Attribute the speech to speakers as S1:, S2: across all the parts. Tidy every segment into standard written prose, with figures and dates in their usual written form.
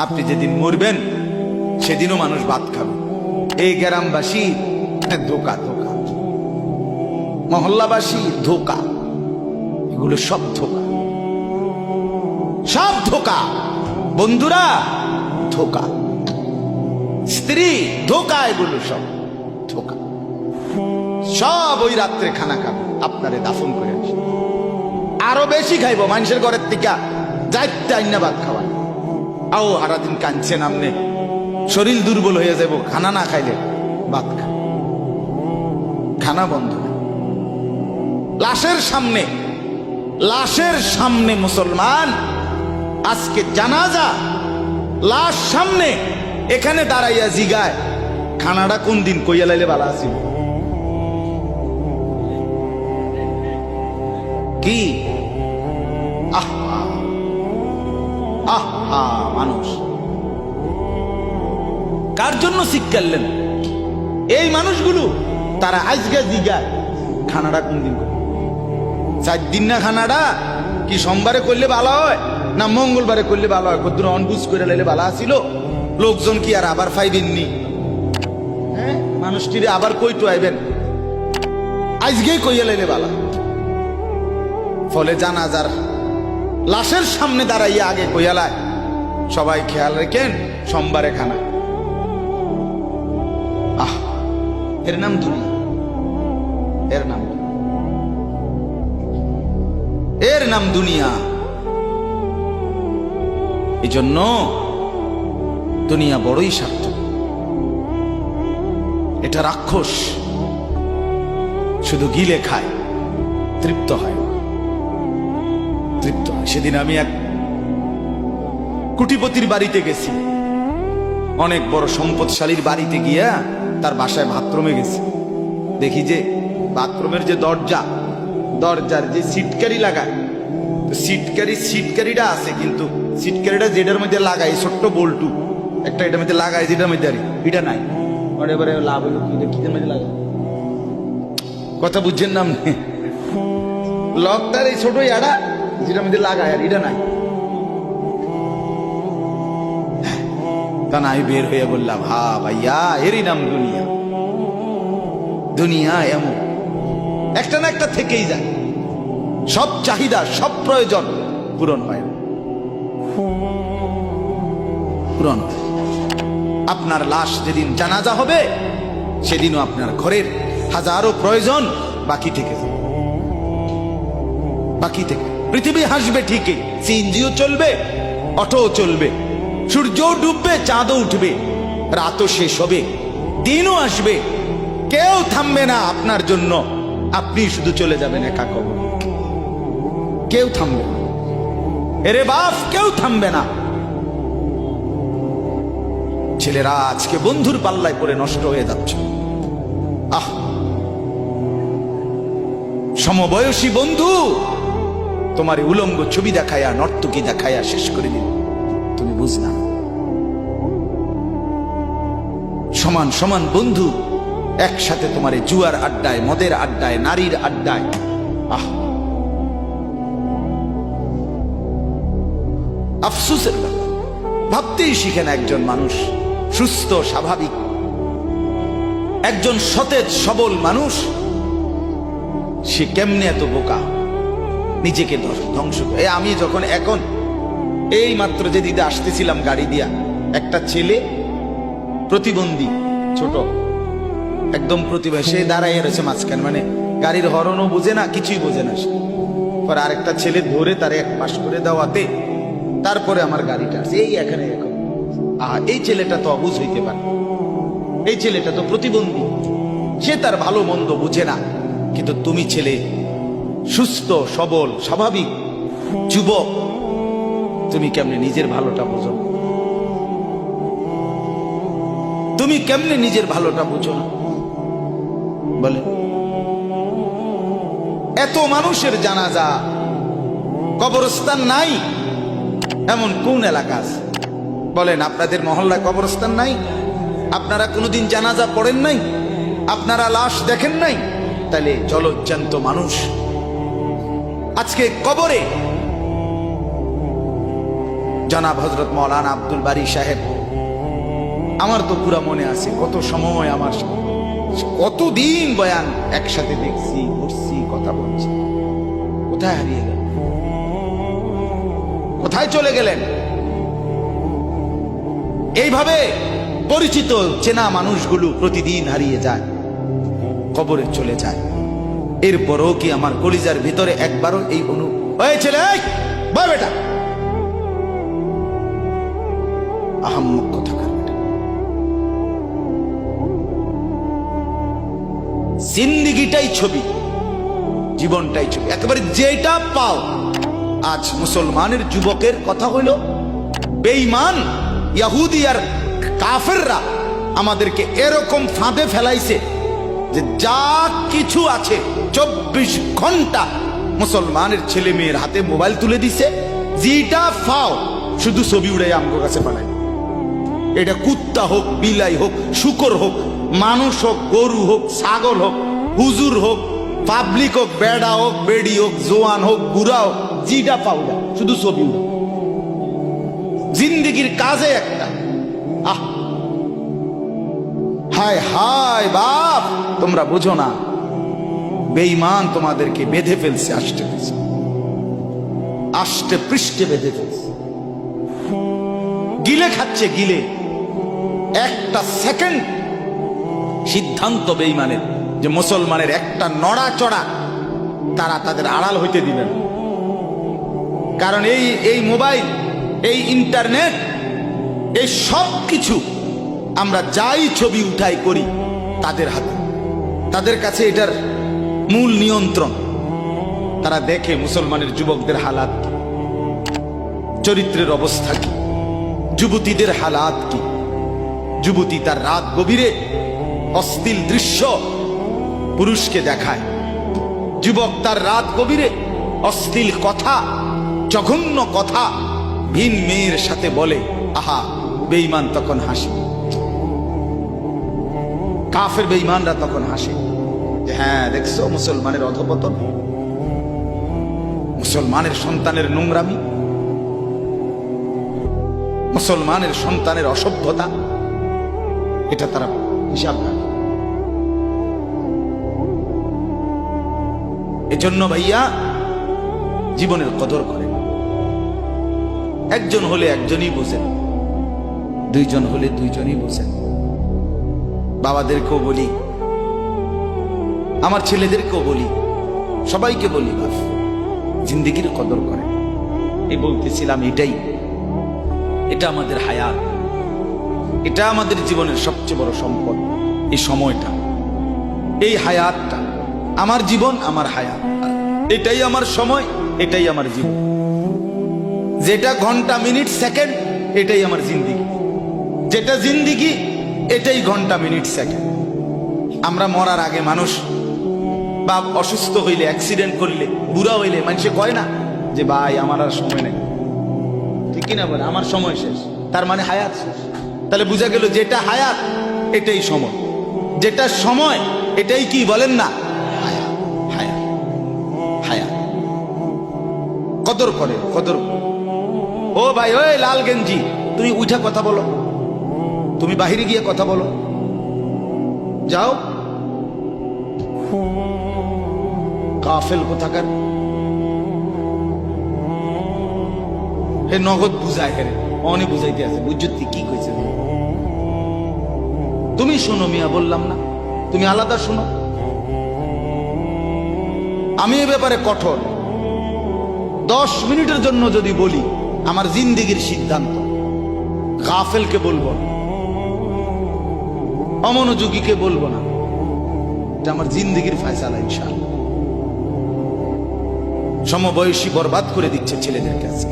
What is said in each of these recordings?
S1: আপনি যেদিন মরবেন সেদিনও মানুষ ভাত খাবে। এই গ্রামবাসী ধোকা ধোকা, মহল্লাবাসী ধোকা, এগুলো সব ধোকা, সব ধোকা। বন্ধুরা ধোকা, স্ত্রী ধোকা, এগুলো সব ধোকা। সব ওই রাত্রে খানা খাবে, আপনারে দাফন করে আসে। আরো বেশি খাইব মানুষের ঘরের থেকে যাইতে আইনা ভাত খাওয়া। আও সারাদিন কাঁদছেন আপনি, শরীর দুর্বল হয়ে যাব খানা না খাইলে। ভাত খা, খানা বন্ধ। লাশের সামনে, লাশের সামনে মুসলমান আজকে জানাজা, লাশ সামনে, এখানে দাঁড়াইয়া জিগায় খানাটা কোন দিন কইয়া লাইলে ভালো আছিল। কি আহা আহা, মানুষ কার জন্য শিক্ষালেন? এই মানুষগুলো তারা আজকে জিগায় খানাটা কোন দিন। 4 দিন না খানাটা কি সোমবারে করলে ভালো হয় না মঙ্গলবারে করলে ভালো হয়? কদ্দুর অনবুঝ করে লাইলে ভালো আছিল। লোকজন কি আর আবার ফাইবেননি? হ্যাঁ, মানুষটিরে আবার কইটো আইবেন, আজকেই কইয়া লাইলে ভালো। ফলে জানাজার লাশের সামনে দাঁড়াইয়া আগে কইয়ালায় সবাই খেয়াল রেখেন সোমবারে খানা। আহ, এর নাম দুনিয়া, এর নাম, এর নাম দুনিয়া। এই জন্য দুনিয়া বড়ই স্বার্থ, এটা রাক্ষস, শুধু গিলে খায়, তৃপ্ত হয়, তৃপ্ত হয়। সেদিন আমি এক কুটিপতির বাড়িতে গেছি, অনেক বড় সম্পদশালীর বাড়িতে গিয়া তার বাসায় বাথরুমে গেছি। দেখি যে বাথরুমের যে দরজা, দরজার যে সিটকারি লাগায়, সিটকারিটা আছে, কিন্তু সিটকারিটা যেটার মধ্যে লাগায় ছোট্ট বল্টু একটা, এটার মধ্যে লাগায় যেটার মধ্যে এটা নাই। এবারে লাভ হলো কি, কিদের মধ্যে লাগায়, কথা বুঝছেন না? লকটার এই ছোট ইয়াটা যেটার মধ্যে লাগায়, আর এটা নাই। তা নাই বের হয়ে বললাম, হা ভাইয়া, এরই নাম দুনিয়া। দুনিয়া এমন একটা না একটা থেকেই যায়, সব চাহিদা, সব প্রয়োজন পূরণ হয়, পূরণ। আপনার লাশ যেদিন জানাজা হবে সেদিনও আপনার ঘরের হাজারো প্রয়োজন বাকি থেকে যাবে, বাকি থেকে। পৃথিবী হাসবে ঠিকই, সিএনজিও চলবে, অটো চলবে, সূর্যও ডুববে, চাঁদও উঠবে, রাতও শেষ হবে, দিনও আসবে, কেউ থামবে না আপনার জন্য। আপনি শুধু চলে যাবেন একা কবর, কেউ থামবে না। এরে বাপ, কেউ থামবে না। ছেলেরা আজকে বন্ধুর পাল্লায় পড়ে নষ্ট হয়ে যাচ্ছে। আহ, সমবয়সী বন্ধু তোমার উলঙ্গ ছবি দেখায়া, নর্তকী দেখায়া শেষ করে দিল, তুমি বুঝনা। সমান সমান বন্ধু একসাথে তোমার জুয়ার আড্ডায়, মদের আড্ডায়, নারীর আড্ডায়। আহ, আফসোসের কথা, ভাবতেই শিখে না একজন মানুষ সুস্থ স্বাভাবিক, একজন সতেজ সবল মানুষ, সে কেমনে এত বোকা, নিজেকে ধ্বংস করে। আমি যখন এখন এই মাত্র যে দিদা আসতেছিলাম গাড়ি দিয়া, একটা ছেলে প্রতিবন্ধী, ছোট একদম প্রতিভা, সে দাঁড়াইয়া রয়েছে মাঝখানে, মানে গাড়ির হরনও বোঝে না, কিছুই বোঝে না সে। পর আরেকটা ছেলে ধরে তারে এক পাশ করে দেওয়াতে তারপরে আমার গাড়িটা আসছে এই এখানে। এখন এই ছেলেটা তো অবুঝ হইতে পারে, এই ছেলেটা তো প্রতিবন্ধী, সে তার ভালো মন্দ বুঝে না। কিন্তু তুমি ছেলে সুস্থ সবল স্বাভাবিক যুবক, তুমি কেমনে নিজের ভালোটা বোঝো? তুমি কেমনে নিজের ভালোটা বুঝো না বলে? এত মানুষের জানাজা, কবরস্থান নাই এমন কোন এলাকা আছে বলেন? আপনাদের মহল্লায় কবরস্থান নাই? আপনারা কোনোদিন জানাজা পড়েন নাই? আপনারা লাশ দেখেন নাই? তাহলে জলজ্জান্ত মানুষ আজকে কবরে জনাব হযরত মাওলানা আব্দুল বারী সাহেব, আমার তো পুরা মনে আছে কত সময় আমার কতদিন বয়ান একসাথে দেখছি, ঘুরছি, কথা বলছি। কোথায় হারিয়ে গেল? কোথায় চলে গেলেন? এইভাবে পরিচিত চেনা মানুষগুলো প্রতিদিন হারিয়ে যায়, কবরে চলে যায়। এরপরও কি আমার কলিজার ভিতরে একবারও এই হয়েছিল বেটা আহাম্মক কোথাকার বেটা। জিন্দিগিটাই ছবি, জীবনটাই ছবি, একেবারে যেটা পাও। আজ মুসলমানের যুবকের কথা হইল বেঈমান ইহুদি আর কাফেররা আমাদেরকে এরকম ফাঁদে ফেলাইছে যে যা কিছু আছে 24 ঘন্টা মুসলমানের ছেলে মেয়ের হাতে মোবাইল তুলে দিছে। যেটা ফাও শুধু ছবি উড়াই আমার কাছে বানায়। এটা কুত্তা হোক, বিলাই হোক, শুকর হোক, মানুষ হোক, গরু হোক, ছাগল হোক, হুজুর হোক, পাবলিক হোক, বেড়া হোক, বেড়ি হোক, জোয়ান হোক, বুড়া হোক, যেটা পাও না শুধু ছবি উড়া। জিন্দিগির কাজে একটা আহ হায় হায় বাপ, তোমরা বুঝো না, বেঈমান তোমাদেরকে বেঁধে ফেলছে, আষ্টে পৃষ্ঠে বেঁধে ফেলছে, গিলে খাচ্ছে, গিলে। একটা সেকেন্ড সিদ্ধান্ত বেঈমানের যে মুসলমানের একটা নড়াচড়া তারা তাদের আড়াল হইতে দিবেন। কারণ এই মোবাইল, এই ইন্টারনেট, এই সব কিছু আমরা যাই ছবি উঠাই করি তাদের হাতে, তাদের কাছে এটার মূল নিয়ন্ত্রণ। তারা দেখে মুসলমানের যুবকদের হালাত কি, চরিত্রের অবস্থা কি, যুবতীদের হালাত কি। যুবতী তার রাত গভীরে অশ্লীল দৃশ্য পুরুষকে দেখায়, যুবক তার রাত গভীরে অশ্লীল কথা, জঘন্য কথা ভিন মেয়ের সাথে বলে। আহা, বেঈমান তখন হাসে, কাফের বেঈমানরা তখন হাসে, হ্যাঁ দেখছো মুসলমানের অধপতন, মুসলমানের সন্তানের নোংরামি, মুসলমানের সন্তানের অসভ্যতা, এটা তারা হিসাব রাখে। এজন্য ভাইয়া জীবনের কদর করেন। একজন হলে একজনই বোঝেন, দুইজন হলে দুইজনই বোঝেন। বাবাদেরকেও বলি, আমার ছেলেদেরকেও বলি, সবাইকে বলি, বাপ জিন্দিগির কদর করেন। এই বলতেছিলাম, এটা আমাদের হায়াত, এটা আমাদের জীবনের সবচেয়ে বড় সম্পদ। এই সময়টা, এই হায়াতটা, আমার জীবন, আমার হায়াত, এটাই আমার সময়, এটাই আমার জীবন। যেটা ঘন্টা, মিনিট, সেকেন্ড, এটাই আমার জিন্দিগি। যেটা জিন্দিগি, এটাই ঘন্টা, মিনিট, সেকেন্ড। আমরা মরার আগে মানুষ বা অসুস্থ হইলে, অ্যাক্সিডেন্ট করলে, বুড়া হইলে মানুষে কয় না যে ভাই আমার আর সময় নেই, ঠিক কিনা বলে, আমার সময় শেষ, তার মানে হায়াত শেষ। তাহলে বোঝা গেল যেটা হায়াত এটাই সময়, যেটা সময় এটাই কি বলেন না হায়াত। হায়াত হায়াত কদর করে, কদর। ও ভাই, ওই লাল গেঞ্জি, তুমি উঠা কথা বলো, তুমি বাহিরে গিয়ে কথা বলো, যাও। কাফেল কোথাকার, হে নগদ বুঝায়, হেরে অনেক বুঝাইতে আছে, বুঝতে কি কইছে। তুমি শোনো মিয়া, বললাম না তুমি আলাদা শোনো। আমি এ ব্যাপারে কঠোর। 10 মিনিটের জন্য যদি বলি আমার জিন্দিগির সিদ্ধান্ত, গাফেলকে বলবো না, অমনোযোগীকে বলবো না, এটা আমার জিন্দিগির ফয়সালা ইনশাআল্লাহ। সমবয়সী বরবাদ করে দিচ্ছে ছেলেদের কাছে,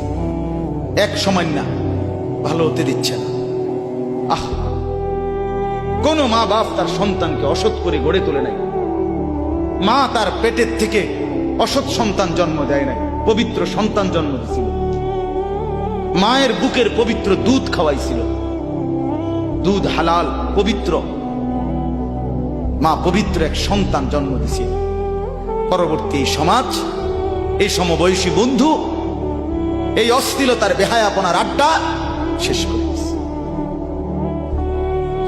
S1: এক সময় না ভালো হতে দিচ্ছে না। আহ, কোন মা বাপ তার সন্তানকে অসৎ করে গড়ে তোলে নাই। মা তার পেটের থেকে অসৎ সন্তান জন্ম দেয় নাই, পবিত্র সন্তান জন্ম দিয়েছিল। মায়ের বুকের পবিত্র দুধ খাওয়াইছিল, দুধ হালাল পবিত্র। মা পবিত্র এক সন্তান জন্ম দিয়েছিল। পরবর্তী সমাজ, এই সমবয়সী বন্ধু, এই অশ্লীলতার বেহায়াপনার আড্ডা শেষ করে দিস,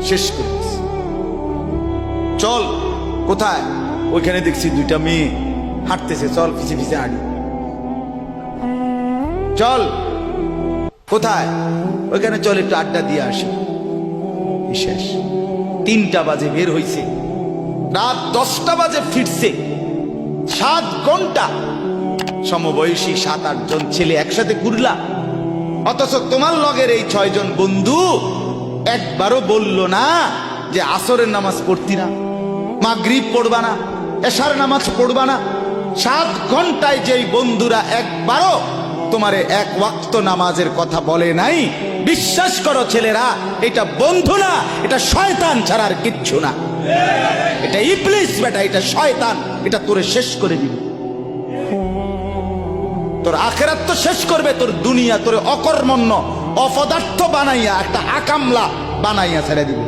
S1: শেষ করে দিস। চল। কোথায়? ওইখানে দেখছি দুইটা মেয়ে হাঁটতেছে, চল পিছে পিছে হাঁটি। চল। কোথায়? ওইখানে চল, একটু আড্ডা দিয়ে আসি। শেষ। 3টা বাজে বের হইছে, রাত 10টা বাজে ফিরছে। 7 ঘন্টা সমবয়সী 7-8 জন ছেলে একসাথে ঘুরলা, অথচ তোমার লগের এই 6 জন বন্ধু একবারও বলল না যে আসরের নামাজ পড়তি না, মাগরিব পড়বা না, এশার নামাজ পড়বা না। 7 ঘন্টায় যেই বন্ধুরা একবারও তোমারে 1 ওয়াক্ত নামাজের কথা বলে নাই, বিশ্বাস করো ছেলেরা, এটা বন্ধু না, এটা শয়তান ছাড়া আর কিচ্ছু না। এটা ইবলিস বেটা, এটা শয়তান, এটা তোরে শেষ করে দিবে। তোর আখেরাত তো শেষ করবে, তোর দুনিয়া তোরে অকর্মণ্য অপদার্থ বানাইয়া একটা আকামলা বানাইয়া ছেড়ে দিবে।